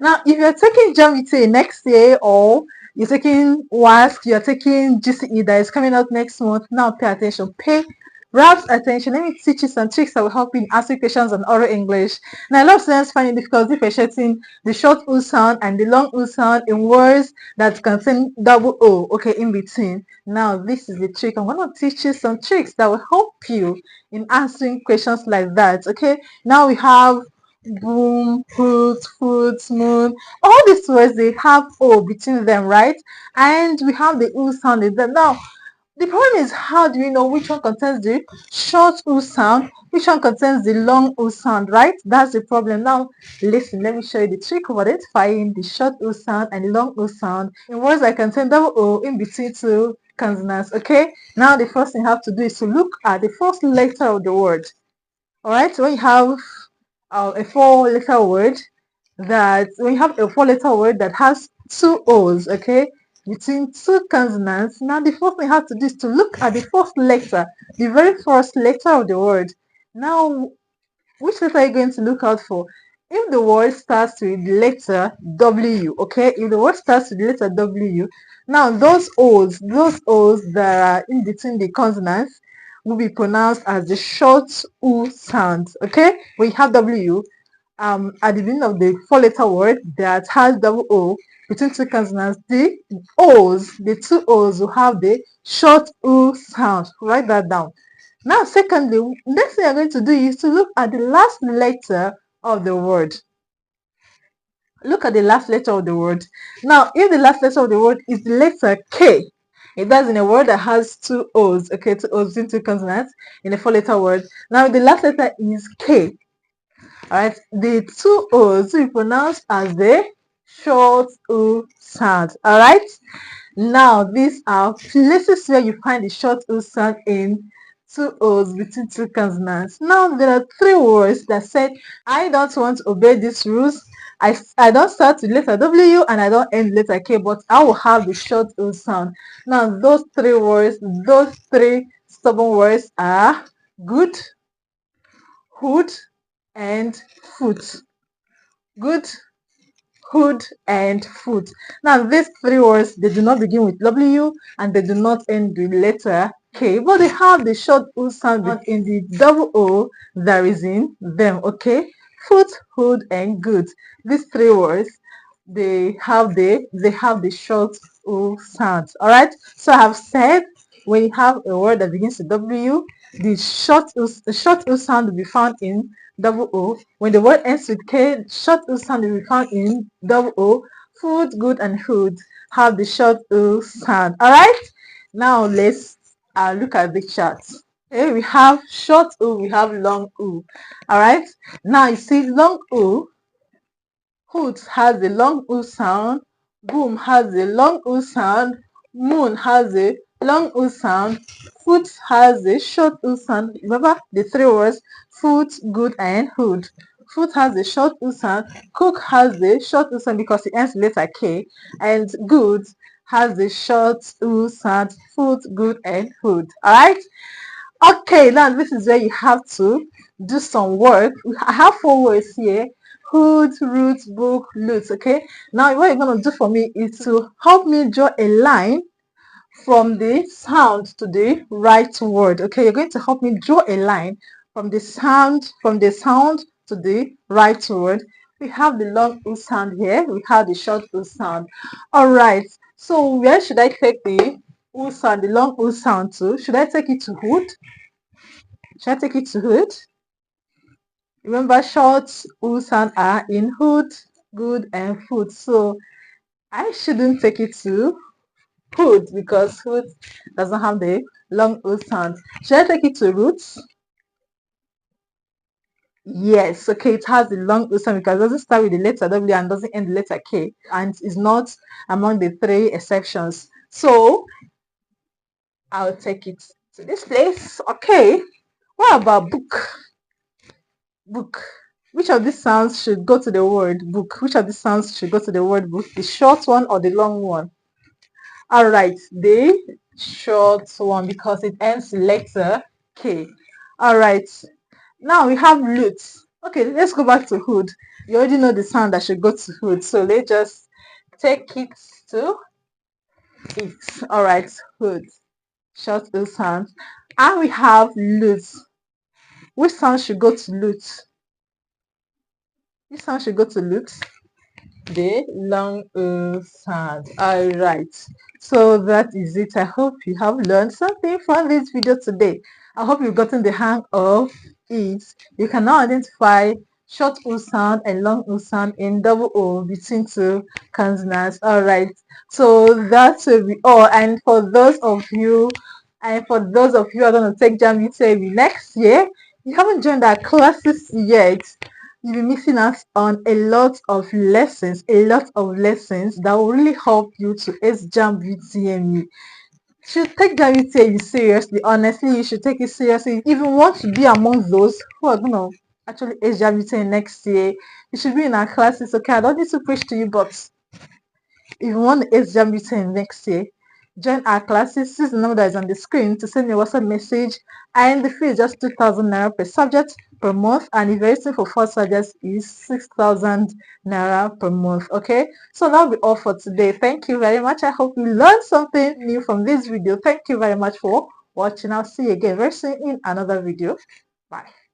Now, if you're taking JAMB next year, or you're taking WASC, you're taking GCE that is coming out next month, now pay attention. Pay rapt attention. Let me teach you some tricks that will help you in answering questions on oral English. Now, a lot of students find it difficult differentiating the short U sound and the long U sound in words that contain double O, okay, in between. Now, this is the trick. I'm going to teach you some tricks that will help you in answering questions like that, okay? Now we have boom, foot, moon. All these words, they have O between them, right? And we have the U sound in them. Now, the problem is, how do we know which one contains the short U sound, which one contains the long U sound, right? That's the problem. Now, listen, let me show you the trick of identifying the short U sound and the long U sound in words that contain double O in between two consonants, okay? Now, the first thing you have to do is to look at the first letter of the word. All right, when you have a four-letter word that has two O's, okay, between two consonants. Now, the first thing you have to do is to look at the first letter, the very first letter of the word. Now, which letter are you going to look out for? If the word starts with the letter W, okay, if the word starts with the letter W, now those O's that are in between the consonants will be pronounced as the short U sound, okay? When you have W at the beginning of the four-letter word that has double O between two consonants, the two O's will have the short U sound. Write that down. Now, secondly, next thing you're going to do is to look at the last letter of the word. Look at the last letter of the word. Now, if the last letter of the word is the letter K, it does in a word that has two O's, okay, two O's in two consonants in a four-letter word. Now, the last letter is K. All right, the two O's will be pronounced as the short U sound. All right. Now, these are places where you find the short U sound in two O's between two consonants. Now, there are three words that said, I don't want to obey these rules. I don't start with letter W and I don't end letter K, but I will have the short U sound. Now, those three stubborn words are good, hood, and foot. Good, hood, and foot. Now, these three words, they do not begin with W and they do not end with letter K, but they have the short U sound in the double O that is in them, okay? Foot, hood, and good. These three words, they have the short U sound. All right. So I have said, when you have a word that begins with W, the short U sound will be found in double O. When the word ends with K, short U sound will be found in double O. Food, good, and hood have the short U sound. All right. Now let's look at the chart. Okay, we have short U, we have long U. All right. Now you see long U. Hood has a long U sound. Boom has a long U sound. Moon has a long U sound. Foot has a short U sound. Remember the three words: foot, good, and hood. Foot has a short U sound. Cook has a short U sound because it ends with letter K. And good has a short U sound. Foot, good, and hood. Alright? Okay, now this is where you have to do some work. I have four words here: hood, root, book, loot. Okay, now what you're going to do for me is to help me draw a line from the sound to the right word. Okay, you're going to help me draw a line from the sound to the right word. We have the long U sound here, we have the short U sound. All right, so where should I take the U sound, the long U sound to? Should I take it to hood? Should I take it to hood? Remember, short U sound are in hood, good, and food. So I shouldn't take it to hood because hood doesn't have the long U sound. Should I take it to roots? Yes, okay, it has the long U sound because it doesn't start with the letter W and doesn't end the letter K, and is not among the three exceptions. So I'll take it to this place. Okay, what about book? Book. Which of these sounds should go to the word book? Which of these sounds should go to the word book? The short one or the long one? All right, the short one because it ends letter K. All right, now we have loot. Okay, let's go back to hood. You already know the sound that should go to hood, so let's just take it to it. All right, hood, short O sound. And we have loot. Which sound should go to loot? Which sound should go to loot? The long sound. All right, so that is it. I hope you have learned something from this video today. I hope you've gotten the hang of it. You can now identify short o sound and long o sound in double o between two consonants. All right, so that will be all. And for those of you who are going to take JAMB UTME next year, you haven't joined our classes yet, you'll be missing out on a lot of lessons that will really help you to ace JAMB UTME. You should take JAMB UTME seriously. Honestly, you should take it seriously. If you want to be among those who are going to actually ace JAMB UTME next year, you should be in our classes. Okay, I don't need to preach to you, but if you want the ace JAMB UTME next year, join our classes. This is the number that is on the screen to send your WhatsApp message, and the fee is just 2,000 naira per subject per month, and if you're listening for 4 subjects is 6,000 naira per month. Okay, so that'll be all for today. Thank you very much. I hope you learned something new from this video. Thank you very much for watching. I'll see you again very soon in another video. Bye.